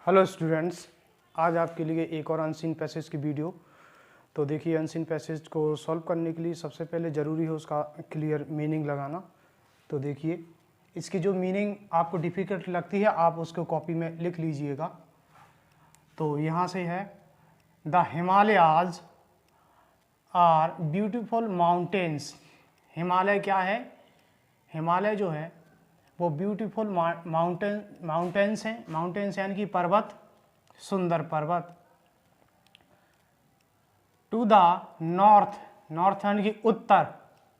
Hello students, आज आपके लिए एक और अनसीन पैसेज की वीडियो। तो देखिए, अनसीन पैसेज को सॉल्व करने के लिए सबसे पहले ज़रूरी है उसका क्लियर मीनिंग लगाना। तो देखिए, इसकी जो मीनिंग आपको डिफ़िकल्ट लगती है आप उसको कॉपी में लिख लीजिएगा। तो यहाँ से है, the Himalayas are beautiful mountains. Himalaya क्या है? हिमालय जो है वो ब्यूटीफुल माउंटेन्स हैं। माउंटेन्स यानी कि पर्वत, सुंदर पर्वत। टू द नॉर्थ, नॉर्थ यानी कि उत्तर,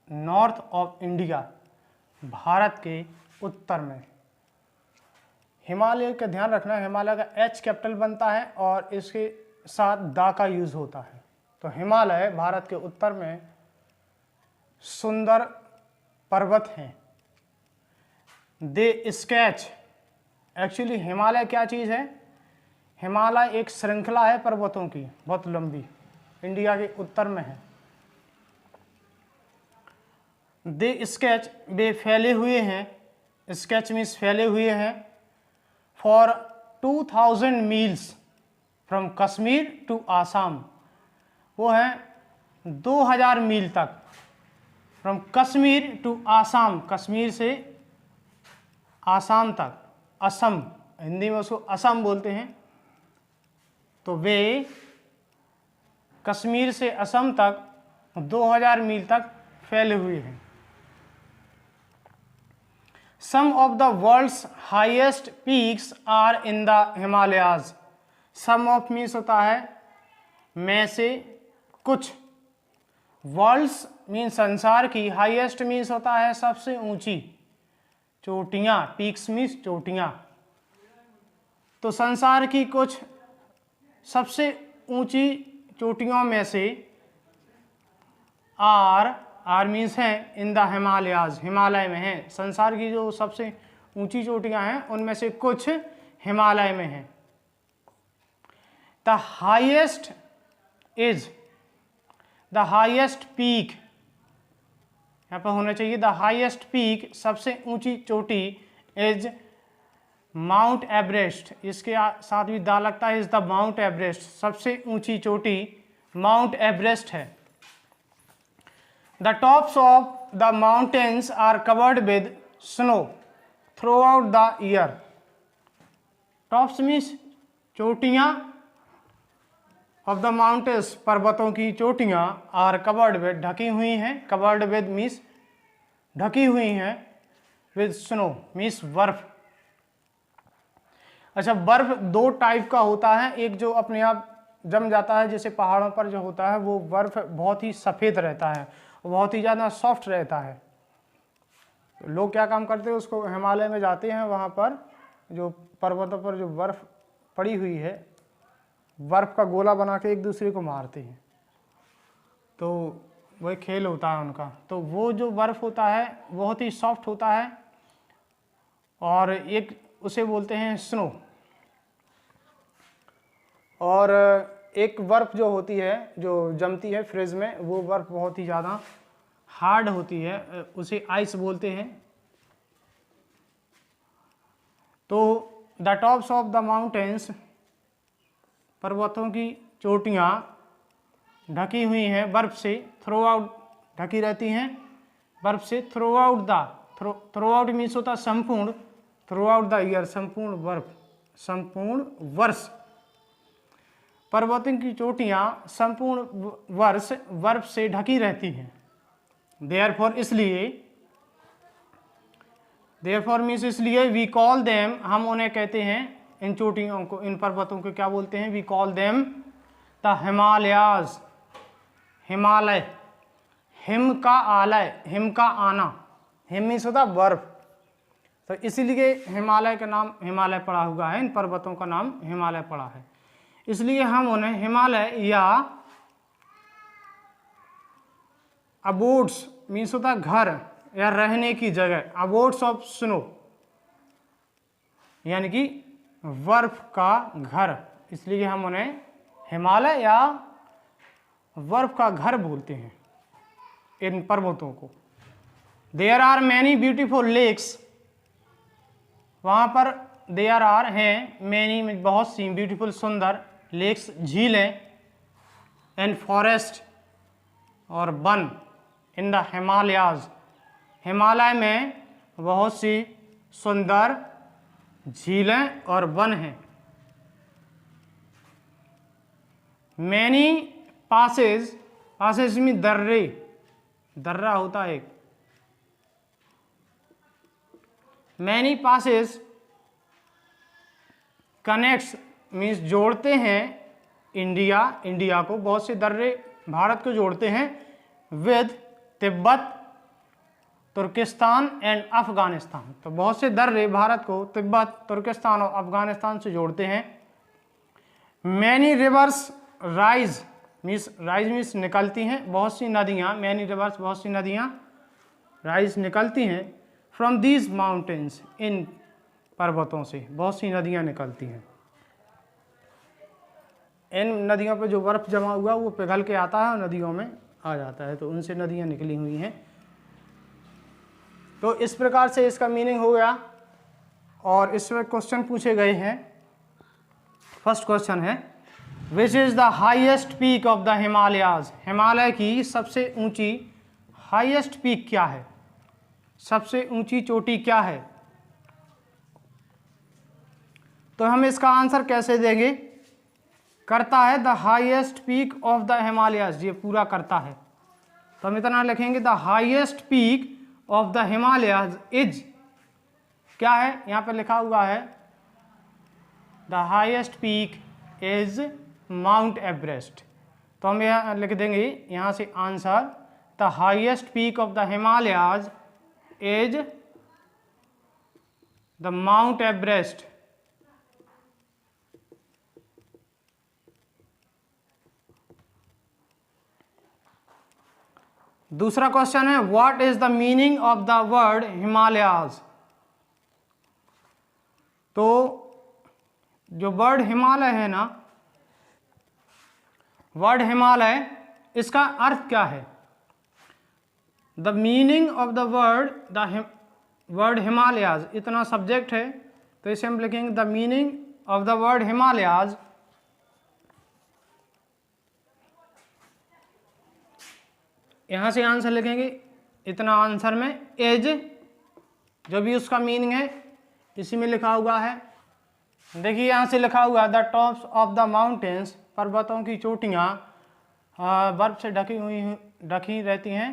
नॉर्थ ऑफ इंडिया, भारत के उत्तर में। हिमालय का ध्यान रखना, हिमालय का एच कैपिटल बनता है और इसके साथ दा का यूज होता है। तो हिमालय भारत के उत्तर में सुंदर पर्वत हैं। दे स्केच, एक्चुअली हिमालय क्या चीज़ है? हिमालय एक श्रृंखला है पर्वतों की, बहुत लंबी, इंडिया के उत्तर में है। दे स्केच, वे फैले हुए हैं, स्केच मीन्स फैले हुए हैं, for 2000 miles from Kashmir to Assam. वो हैं 2000 मील तक, फ्रॉम कश्मीर टू आसाम, कश्मीर से आसाम तक, असम, हिंदी में उसको असम बोलते हैं। तो वे कश्मीर से असम तक 2000 मील तक फैले हुए हैं। Some of the world's highest peaks are in the Himalayas. Some of means होता है में से कुछ, वर्ल्ड्स मीन्स संसार की, हाईएस्ट मीन्स होता है सबसे ऊंची, चोटियां, पीक्स मीन्स चोटियां। तो संसार की कुछ सबसे ऊंची चोटियों में से आर मीन्स है इन द हिमालयाज, हिमालय में है। संसार की जो सबसे ऊंची चोटियां हैं उनमें से कुछ हिमालय में हैं। The highest is, the highest peak, यहाँ पर होना चाहिए द हाईएस्ट पीक, सबसे ऊंची चोटी, इज माउंट एवरेस्ट, इसके साथ भी दा लगता है, इज द माउंट एवरेस्ट, सबसे ऊंची चोटी माउंट एवरेस्ट है। The tops of the mountains are covered with snow throughout the year. Tops means चोटियां, ऑफ द माउंटेन्स, पर्वतों की चोटियां, आर कवर्ड विद, ढकी हुई हैं, कवर्ड विद मीन्स ढकी हुई हैं, विद स्नो मीन्स बर्फ। अच्छा, बर्फ दो टाइप का होता है, एक जो अपने आप जम जाता है, जैसे पहाड़ों पर जो होता है वो बर्फ बहुत ही सफ़ेद रहता है, बहुत ही ज़्यादा सॉफ्ट रहता है। लोग क्या काम करते हैं, उसको हिमालय में जाते हैं, वहाँ पर जो पर्वतों पर जो बर्फ़ पड़ी हुई है, बर्फ़ का गोला बना के एक दूसरे को मारते हैं। तो वही खेल होता है उनका। तो वो जो बर्फ़ होता है बहुत ही सॉफ्ट होता है, और एक उसे बोलते हैं स्नो। और एक बर्फ़ जो होती है, जो जमती है फ्रिज में, वो बर्फ़ बहुत ही ज़्यादा हार्ड होती है, उसे आइस बोलते हैं। तो the tops of the mountains, पर्वतों की चोटियाँ ढकी हुई हैं बर्फ़ से, थ्रू आउट, ढकी रहती हैं बर्फ़ से, through out the, through out means होता संपूर्ण, थ्रू आउट द ईयर, संपूर्ण बर्फ, संपूर्ण वर्ष। पर्वतों की चोटियाँ संपूर्ण वर्ष बर्फ से ढकी रहती हैं। देयरफॉर, इसलिए, देयरफॉर मीन्स इसलिए, वी कॉल देम, हम उन्हें कहते हैं, इन चोटियों को, इन पर्वतों को क्या बोलते हैं? We call them the Himalayas, Himalaya. हिम का आलय, हिम का आना, हिम मीन्स होता बर्फ, तो इसीलिए हिमालय का नाम हिमालय पड़ा हुआ है, इन पर्वतों का नाम हिमालय पड़ा है। इसलिए हम उन्हें हिमालय या अबोर्ड्स मीन्स होता घर या रहने की जगह, अबोर्ड्स ऑफ स्नो यानी कि बर्फ का घर, इसलिए हम उन्हें हिमालय या बर्फ का घर बोलते हैं इन पर्वतों को। There are many beautiful lakes, वहाँ पर देयर आर हैं मैनी बहुत सी ब्यूटीफुल सुंदर लेक्स झीलें एंड फॉरेस्ट और वन इन द हिमालयाज हिमालय में बहुत सी सुंदर झीलें और वन हैं। मैनी पासेज पासेज में दर्रे दर्रा होता है एक। मैनी पासेज कनेक्ट्स मीन्स जोड़ते हैं इंडिया को, बहुत से दर्रे भारत को जोड़ते हैं with Tibet Turkistan and Afghanistan. तो बहुत से दर्रे भारत को तिब्बत तुर्किस्तान और अफगानिस्तान से जोड़ते हैं। मैनी रिवर्स राइज मीन्स निकलती हैं, बहुत सी नदियाँ, मैनी रिवर्स बहुत सी नदियाँ राइज निकलती हैं फ्रॉम दीज माउंटेन्स इन पर्वतों से बहुत सी नदियाँ निकलती हैं। इन नदियों पर जो बर्फ़ जमा हुआ वो पिघल के आता है और नदियों में आ जाता है, तो उनसे नदियाँ निकली हुई हैं। तो इस प्रकार से इसका मीनिंग हो गया और इसमें क्वेश्चन पूछे गए हैं। फर्स्ट क्वेश्चन है which is the highest peak of the Himalayas Himalaya की सबसे ऊंची हाईएस्ट पीक क्या है, सबसे ऊंची चोटी क्या है। तो हम इसका आंसर कैसे देंगे, करता है the highest peak of the Himalayas, ये पूरा करता है। तो हम इतना लिखेंगे the highest peak of the Himalayas is क्या है, यहाँ पर लिखा हुआ है the highest peak is mount Everest. तो हम यहाँ लिख देंगे यहाँ से answer the highest peak of the Himalayas is the mount Everest. दूसरा क्वेश्चन है what is the meaning of the word Himalayas. तो जो वर्ड हिमालय है ना, वर्ड हिमालय इसका अर्थ क्या है। The meaning of the word Himalayas, इतना सब्जेक्ट है तो इसे हम लिखेंगे the meaning of the word Himalayas यहाँ से आंसर लिखेंगे, इतना आंसर में एज जो भी उसका मीनिंग है इसी में लिखा हुआ है। देखिए यहाँ से लिखा हुआ है the tops of the mountains, पर्वतों की चोटियाँ बर्फ से ढकी रहती हैं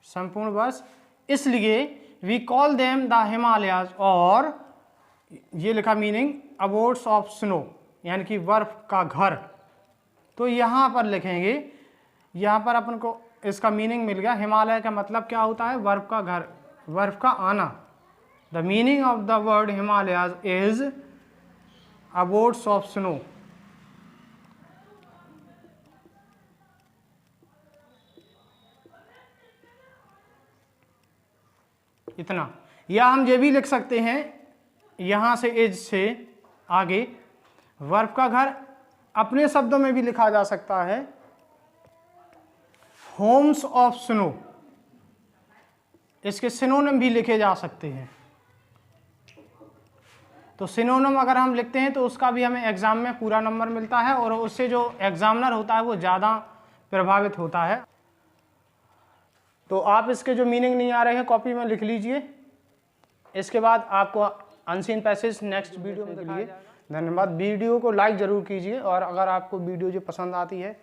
संपूर्ण वर्ष, इसलिए we call them the Himalayas. और ये लिखा मीनिंग अबोर्ड्स ऑफ स्नो यानी कि बर्फ का घर। तो यहाँ पर लिखेंगे, यहाँ पर अपन को इसका मीनिंग मिल गया। हिमालय का मतलब क्या होता है, बर्फ का घर, बर्फ का आना। The meaning of the word Himalayas is abodes of snow. इतना, या हम ये भी लिख सकते हैं यहाँ से एज से आगे बर्फ का घर अपने शब्दों में भी लिखा जा सकता है होम्स ऑफ स्नो। इसके सिनोनिम भी लिखे जा सकते हैं। तो सिनोनिम अगर हम लिखते हैं तो उसका भी हमें एग्जाम में पूरा नंबर मिलता है और उससे जो एग्जामिनर होता है वो ज़्यादा प्रभावित होता है। तो आप इसके जो मीनिंग नहीं आ रहे हैं कॉपी में लिख लीजिए। इसके बाद आपको अनसीन पैसेज नेक्स्ट वीडियो में दिखाया जाएगा। धन्यवाद। वीडियो को लाइक ज़रूर कीजिए और अगर आपको वीडियो जो पसंद आती है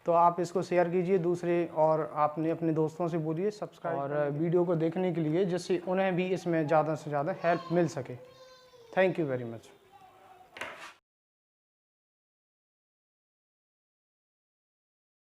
तो आप इसको शेयर कीजिए दूसरे, और आपने अपने दोस्तों से बोलिए सब्सक्राइब और वीडियो को देखने के लिए, जिससे उन्हें भी इसमें ज़्यादा से ज़्यादा हेल्प मिल सके। Thank you very much.